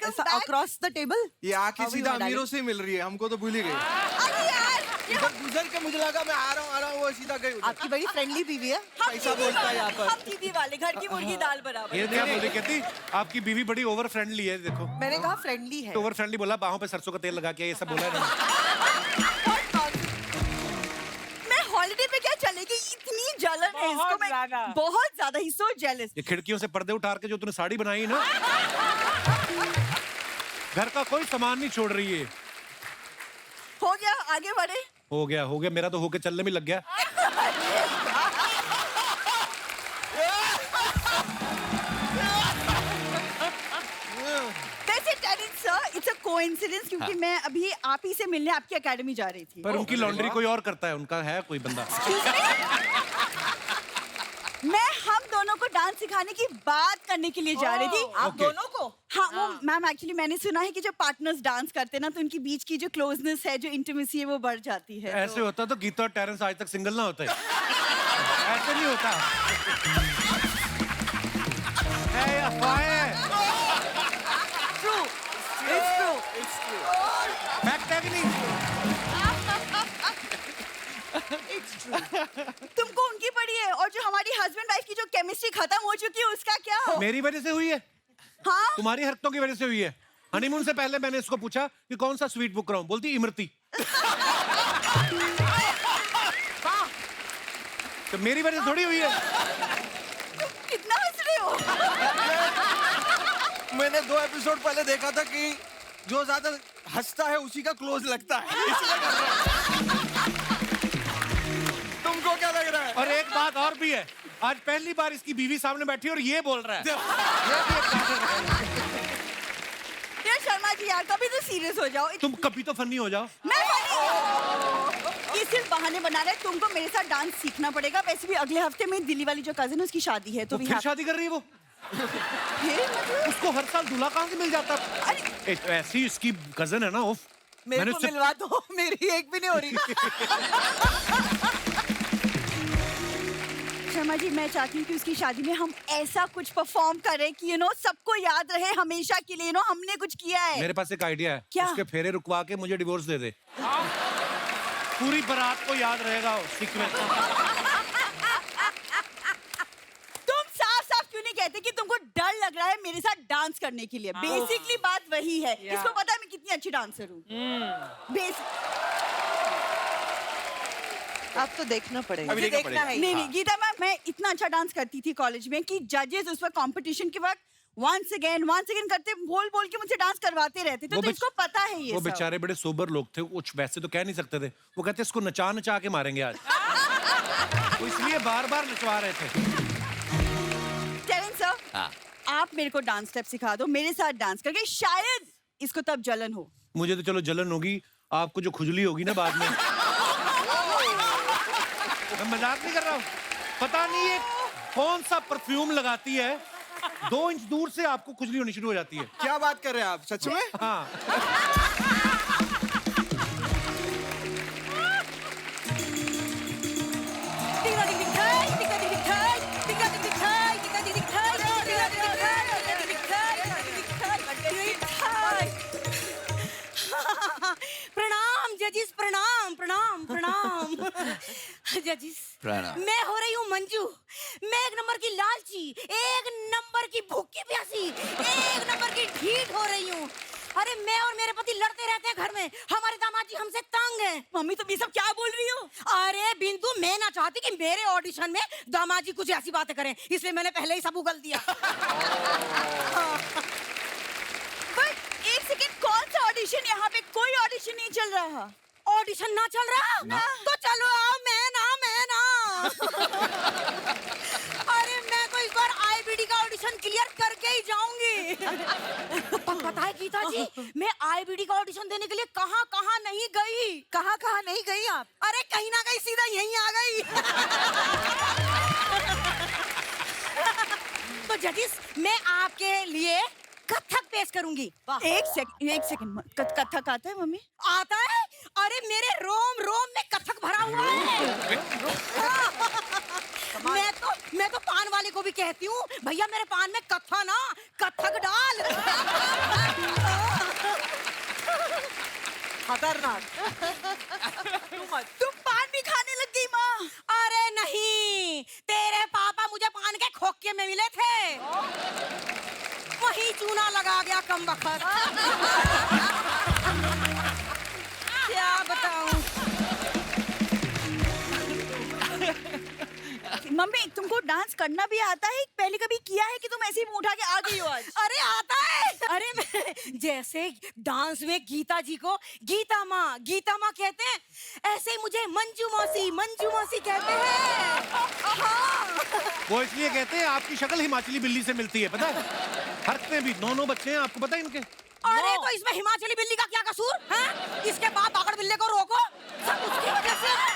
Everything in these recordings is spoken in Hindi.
Across the table. ये आके सीधा अमीरों से मिल रही है, हमको तो भूल ही गई। अरे यार, इधर गुजर के मुझे लगा मैं आ रहा हूँ, वो सीधा गई उधर। आपकी बड़ी फ्रेंडली बीवी है। ऐसा बोलता है यहाँ पर। हम दीदी वाले, घर की मुर्गी दाल बराबर। ये क्या बोली कहती, आपकी बीवी बड़ी ओवर फ्रेंडली है। देखो मैंने कहा फ्रेंडली है। ओवर फ्रेंडली बोला, बाहों पे सरसों का तेल लगा के, ये सब बोला है। मैं हॉलिडे पे क्या चलेगी, इतनी जलन है इसको। मैं बहुत ज्यादा ही सो जेलस। ये खिड़कियों से पर्दे उतार के जो तूने साड़ी बनाई ना, घर का कोई सामान नहीं छोड़ रही है। हो गया, आगे बढ़े। हो गया, मेरा तो होके चलने में लग गया। वैसे Terence sir, it's a coincidence, क्योंकि हाँ। मैं अभी आप ही से मिलने आपकी एकेडमी जा रही थी। पर उनकी लॉन्ड्री कोई और करता है, उनका है कोई बंदा। मैं हम दोनों को डांस सिखाने की बात करने के लिए जा रही थी। आप दोनों को? हाँ, वो मैम एक्चुअली मैंने सुना है कि जब पार्टनर्स डांस करते हैं ना, तो उनके बीच की जो क्लोजनेस है, जो इंटीमेसी है, वो बढ़ जाती है। ऐसे होता तो गीता और टेरेंस आज तक सिंगल ना होते। ऐसे नहीं होता है, अफवाहें। True, it's true. फैक्ट है कि नहीं? तुमको उनकी पड़ी है, और जो हमारी हस्बैंड वाइफ की जो केमिस्ट्री खत्म हो चुकी है, उसका क्या हो? मेरी वजह से हुई है? हाँ, तुम्हारी हरकतों की वजह से हुई है। हनीमून से पहले मैंने इसको पूछा कि कौन सा स्वीट बुक कराऊं, बोलती इमरती। तो मेरी वजह से थोड़ी हुई है। कितना हंस रहे हो? मैंने 2 एपिसोड पहले देखा था कि जो ज्यादा हंसता है उसी का क्लोज लगता है, इसलिए कर रहा हूं। तुमको क्या लग रहा है? और एक बात और भी है, आज पहली बार इसकी बीवी सामने बैठी और ये बोल रहा है। ये भी एक कारण है। यार शर्मा जी, यार कभी तो सीरियस हो जाओ। तुम कभी तो फनी हो जाओ। मैं ये सिर्फ बहाने बना रहे हैं। तुमको मेरे साथ डांस सीखना पड़ेगा। वैसे भी अगले हफ्ते में दिल्ली वाली जो कजिन है, उसकी शादी है, तो फिर शादी कर रही है वो? मतलब उसको हर साल दूल्हा कहाँ से मिल जाता? अरे ऐसी इसकी कजन है ना, उफ। मेरे को मिलवा दो, मेरी एक भी नहीं हो रही। शर्मा जी, मैं चाहती हूँ कि उसकी शादी में हम ऐसा कुछ परफॉर्म करें कि सबको याद रहे हमेशा के लिए, हमने कुछ किया है। मेरे पास एक आइडिया है। क्या? उसके फेरे रुकवा के मुझे डिवोर्स दे दे। पूरी बारात को याद रहेगा सीक्वेंस। तुम साफ साफ क्यों नहीं कहते कि तुमको डर लग रहा है मेरे साथ डांस करने के लिए? बेसिकली बात वही है। इसको पता है मैं कितनी अच्छी डांसर हूँ। अब तो देखना पड़ेगा। अभी देखना है। नहीं, गीता मैम, मैं इतना अच्छा डांस करती थी कॉलेज में कि जजेस उस वक्त कंपटीशन के वक्त वंस अगेन करते बोल के मुझसे डांस करवाते रहते थे। तो इसको पता है ये वो सब। बेचारे बड़े सोबर लोग थे, कुछ वैसे तो कह नहीं सकते थे। वो कहते इसको नचा के मारेंगे आज। वो इसलिए बार नचवा रहे थे। टेरेंस सर, आप मेरे को डांस स्टेप सिखा दो, मेरे साथ डांस करके शायद इसको तब जलन हो। मुझे तो चलो जलन होगी, आपको जो खुजली होगी ना बाद में। मैं मजाक नहीं कर रहा हूँ। पता नहीं ये कौन सा परफ्यूम लगाती है, 2 इंच दूर से आपको खुजली होनी शुरू हो जाती है। क्या बात कर रहे हैं आप, सच में? हाँ। प्रणाम जजिस, प्रणाम प्रणाम प्रणाम। जजिस, मैं हो रही हूँ मंजू। मैं 1 नंबर की लालची, 1 नंबर की भूखी प्यासी, 1 नंबर की ढीठ हो रही हूँ। अरे मैं और मेरे पति लड़ते रहते हैं घर में। हमारे दामाद जी हमसे तंग हैं। मम्मी, तुम ये सब क्या बोल रही हो? अरे बिंदु, मैं ना चाहती कि मेरे ऑडिशन में दामाद जी कुछ ऐसी बातें करें, इसलिए मैंने पहले ही सब उगल दिया। एक सेकंड, कौन सा ऑडिशन? यहाँ पे कोई ऑडिशन नहीं चल रहा। ऑडिशन ना चल रहा ना। तो चलो आओ, मैं ना अरे मैं तो इस बार आईबीडी का ऑडिशन क्लियर करके ही जाऊंगी। पता है गीता जी, मैं आईबीडी का ऑडिशन देने के लिए कहाँ नहीं गई। कहाँ नहीं गई आप? अरे कहीं ना कहीं सीधा यहीं आ गई। तो जजिस, मैं आपके लिए कथक पेश करूंगी। एक सेकंड, कथक आता है मम्मी? आता है? अरे मेरे रोम में कथक भरा हुआ है। मैं तो पान वाले को भी कहती हूँ, भैया मेरे पान में कथा ना, कथक डाल। खतरनाक। तुम पान भी खाने लग गई माँ। अरे नहीं, तेरे पापा मुझे पान के खोखे में मिले थे, वही चूना लगा गया कमबख्त। क्या बताऊं। मम्मी तुमको डांस करना भी आता है? पहले कभी किया है कि तुम ऐसे ही मुंह उठा के आ गई हो आज? अरे आता है। अरे मैं जैसे डांस में गीता जी को गीता माँ कहते हैं, ऐसे ही मुझे मंजू मौसी कहते हैं। हाँ। वो इसलिए कहते हैं आपकी शक्ल हिमाचली बिल्ली से मिलती है, पता है? हरकतें भी, दोनों बच्चे हैं, आपको पता है इनके? अरे तो इसमें हिमाचली बिल्ली का क्या कसूर है? इसके बाद बागड़ बिल्ले को रोको, सब उसकी वजह से है।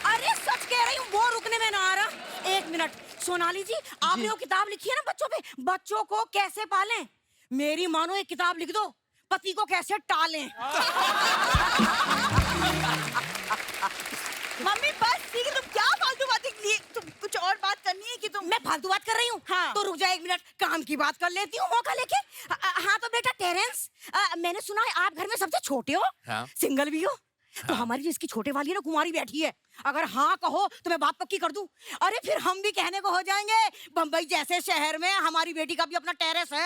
अरे सच कह रही हूँ, वो रुकने में ना आ रहा। एक मिनट, सोनाली जी, आपने वो किताब लिखी है ना बच्चों पे, बच्चों को कैसे पालें, मेरी मानो एक किताब लिख दो, पति को कैसे टालें। मम्मी बस ठीक है, तुम क्या फालतू बातें के लिए, तुम कुछ और बात करनी है कि तुम? मैं फालतू बात कर रही हूँ। हाँ। तो रुक जा एक मिनट, काम की बात कर लेती हूँ मौका लेके। हाँ तो बेटा टेरेंस, मैंने सुना है आप घर में सबसे छोटे हो, हाँ। सिंगल भी हो। तो हमारी जो इसकी छोटे वाली है ना, कुमारी बैठी है, अगर हाँ कहो तो मैं बात पक्की कर दूं। अरे फिर हम भी कहने को हो जाएंगे, बम्बई जैसे शहर में हमारी बेटी का भी अपना टेरेस है।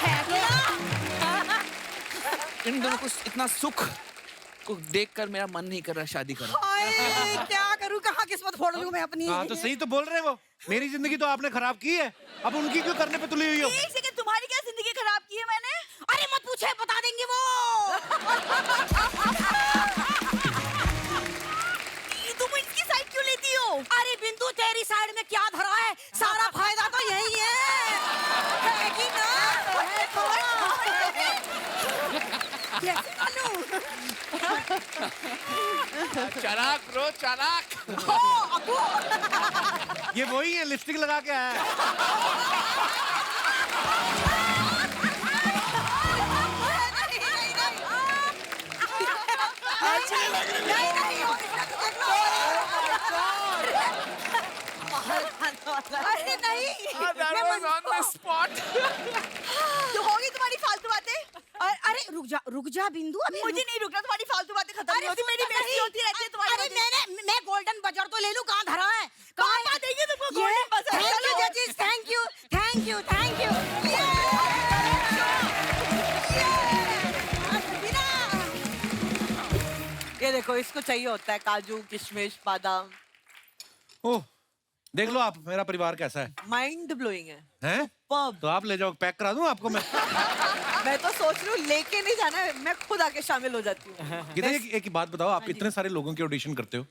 है कि ना? इन दोनों को इतना सुख को देखकर मेरा मन नहीं कर रहा शादी करना। हाय, क्या करूं, कहाँ किस्मत फोड़ लूं मैं अपनी। हाँ तो सही तो बोल रहे हैं वो। मेरी जिंदगी तो आपने खराब की है, अब उनकी क्यों करने पे तुली हुई हो? एक सेकंड, तुम्हारी क्या जिंदगी खराब की है मैंने? अरे मत पूछे, बता देंगे वो। तुम इसकी साइड क्यों लेती हो? अरे बिंदु, तेरी साइड में क्या धरा है, सारा फायदा तो यही है कि ना? है तो। कैसे मालूम? चालाक ब्रो, चालाक। ये वही है, लिपस्टिक लगा के आया है। अरे नहीं, तो होगी तुम्हारी फालतू बातें? अरे रुक जा बिंदु, अभी मुझे नहीं रुकना, तुम्हारी फालतू बातें खत्म नहीं होती, मेरी बेइज्जती होती रहती है तुम्हारी अरे वजह से। मैं गोल्डन बजर तो ले लूं, कहाँ धरा है? कहाँ देंगे तुमको golden buzzer? थैंक यू चलो। जजेस, थैंक यू। ये देखो, इसको चाहिए होता है काजू किशमिश बादाम। ओह, देख लो आप मेरा परिवार कैसा है। माइंड ब्लोइंग है। हैं? पब। तो आप ले जाओ, पैक करा दूं आपको मैं। मैं तो सोच रही हूँ लेके नहीं जाना है, मैं खुद आके शामिल हो जाती हूँ। गीता, एक बात बताओ, आप इतने सारे लोगों के ऑडिशन करते हो,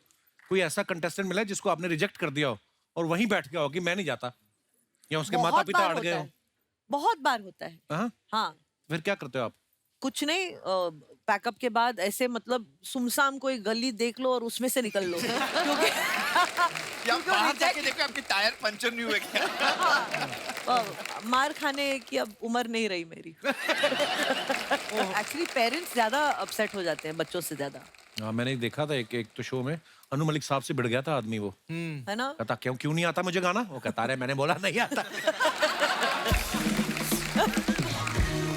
कोई ऐसा कंटेस्टेंट मिला है जिसको आपने रिजेक्ट कर दिया हो और वहीं बैठ गया हो कि मैं नहीं जाता, या उसके बहुत माता पिता बार अड़ गए होता हो? है, बहुत बार होता है। हाँ? हाँ, फिर क्या करते हो आप? कुछ नहीं, पैकअप के बाद ऐसे मतलब सुमसाम कोई गली देख लो और उसमें से निकल लो। क्योंकि या बाहर जाके देखो आपके टायर पंचर नहीं हुए क्या? मार खाने की अब उम्र नहीं रही मेरी। एक्चुअली पेरेंट्स ज्यादा अपसेट हो जाते हैं बच्चों से ज्यादा, हाँ, मैंने देखा था एक तो शो में, अनु मलिक साहब से भिड़ गया था आदमी। वो है ना? कहता क्यों नहीं आता मुझे गाना? वो कहता रहे मैंने बोला नहीं आता।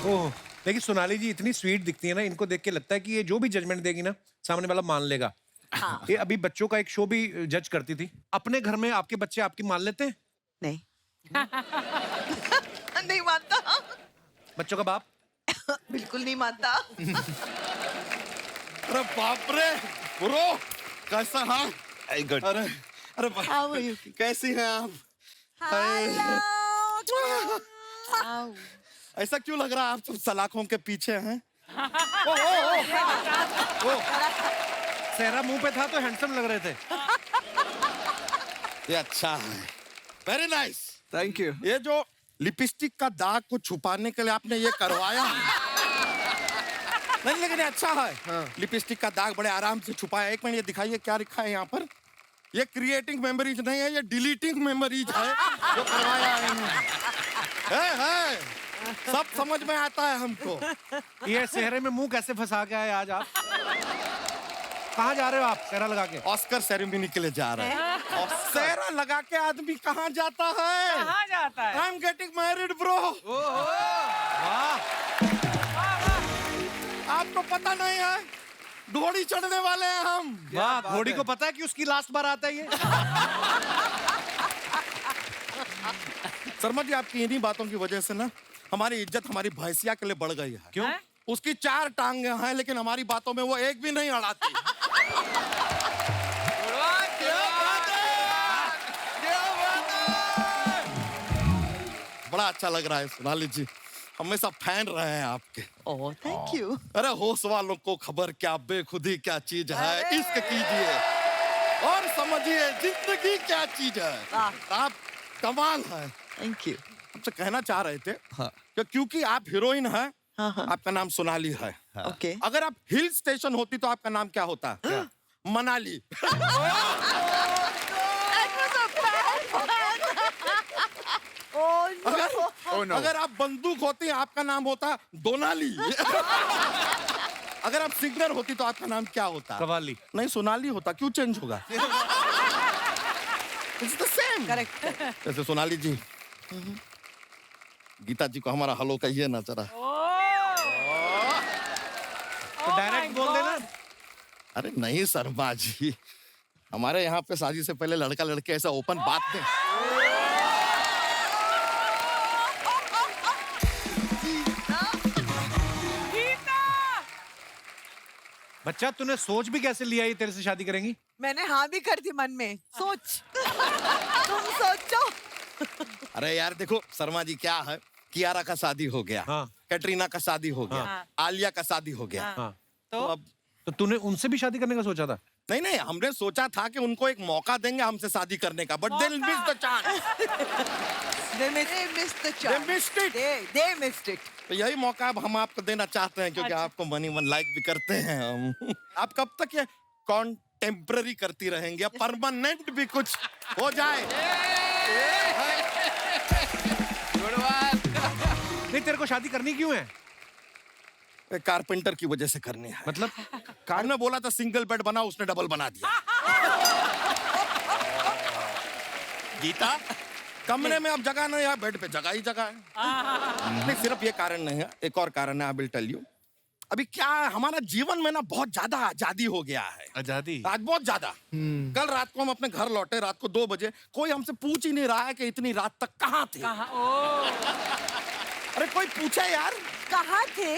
ओह, लेकिन सोनाली जी इतनी स्वीट दिखती है ना, इनको देख के लगता है कि ये जो भी जजमेंट देगी ना, सामने वाला मान लेगा। हाँ। ये अभी बच्चों का एक शो भी जज करती थी। अपने घर में आपके बच्चे आपकी मान लेते हैं? नहीं। नहीं मानता। बच्चों का बाप? बिल्कुल नहीं मानता। अरे बाप रे ब्रो, कैसा? हाँ गुड। अरे कैसी हैं आप? ऐसा क्यों लग रहा है आप सब सलाखों के पीछे हैं? सेहरा मुंह पे था तो हैंडसम लग रहे थे। ये अच्छा है, वेरी नाइस, थैंक यू। ये जो लिपस्टिक का दाग को छुपाने के लिए आपने ये करवाया नहीं, लेकिन ये अच्छा है। हाँ। लिपस्टिक का दाग बड़े आराम से छुपाया। एक मिनट, ये दिखाइए क्या लिखा है यहाँ पर। ये क्रिएटिंग मेमोरीज नहीं है, ये डिलीटिंग मेमोरीज है जो करवाया है इन्होंने। है सब समझ में आता है हमको। ये सेहरे में मुंह कैसे फंसा के आए आज आप? कहाँ जा रहे हो आप सेहरा लगा के? ऑस्कर सेरेमनी के लिए जा रहे हैं। और सेहरा लगा के आदमी कहाँ जाता है? कहाँ जाता है? I am getting married bro. आपको पता नहीं है, घोड़ी चढ़ने वाले हैं हम। वाह, घोड़ी को पता है कि उसकी लास्ट बार आता है ये। शर्मा जी, आपकी इन्हीं बातों की वजह से ना हमारी इज्जत हमारी भैंसिया के लिए बढ़ गई है। क्यों? उसकी 4 टांगे हैं, लेकिन हमारी बातों में वो एक भी नहीं अड़ाती। बड़ा अच्छा लग रहा है सोनाली जी, हमेशा फैन रहे हैं आपके। Oh thank you. अरे होश वालों को खबर क्या बेखुदी क्या चीज है, इश्क कीजिए और समझिए जिंदगी क्या चीज है। आप कमाल है। Thank you. आपसे कहना चाह रहे थे कि क्योंकि आप हीरोइन हैं, आपका नाम सोनाली है। ओके। अगर आप हिल स्टेशन होती तो आपका नाम क्या होता? मनाली। अगर आप बंदूक होती आपका नाम होता दोनाली। अगर आप सिंगर होती तो आपका नाम क्या होता? कवाली। नहीं, सोनाली होता। क्यों चेंज होगा? It's the same. करेक्ट। जैसे सोनाली जी, गीता जी को हमारा हेलो कहिए ना जरा। तो डायरेक्ट बोल देना। अरे नहीं शर्मा जी, हमारे यहाँ पे शादी से पहले लड़का लड़के ऐसा ओपन बात नहीं। बच्चा, तूने सोच भी कैसे लिया ये तेरे से शादी करेंगी? मैंने हाँ भी कर दी मन में। सोच। तुम सोचो। अरे यार देखो शर्मा जी, क्या है, कियारा का शादी हो गया, हाँ। कैटरीना का शादी हो गया, आलिया का शादी हो गया। हाँ। तो अब तो तूने उनसे भी शादी करने का सोचा था? नहीं नहीं, हमने सोचा था कि उनको एक मौका देंगे हमसे शादी करने का, but they miss the chance. They missed the chance. They missed it. They missed it. तो यही मौका अब हम आपको देना चाहते हैं, क्योंकि आपको मनी मन लाइक भी करते हैं हम। आप कब तक ये कॉन्टेम्पररी करती रहेंगी, अब परमानेंट भी कुछ हो जाए। नहीं, तेरे को शादी करनी क्यों है? कारपेंटर की वजह से करनी है। मतलब हमने बोला था सिंगल बेड बना, उसने डबल बना दिया। गीता, कमरे में अब जगह नहीं है, बेड पे जगह ही जगह है। नहीं, सिर्फ ये कारण नहीं है, एक और कारण है। I will tell you. अभी क्या है, हमारा जीवन में ना बहुत ज्यादा आजादी हो गया है। आजादी? आज बहुत ज्यादा। कल रात को हम अपने घर लौटे, रात को 2 बजे, कोई हमसे पूछ ही नहीं रहा है कि इतनी रात तक कहाँ थे। अरे कोई पूछे यार, कहाँ थे?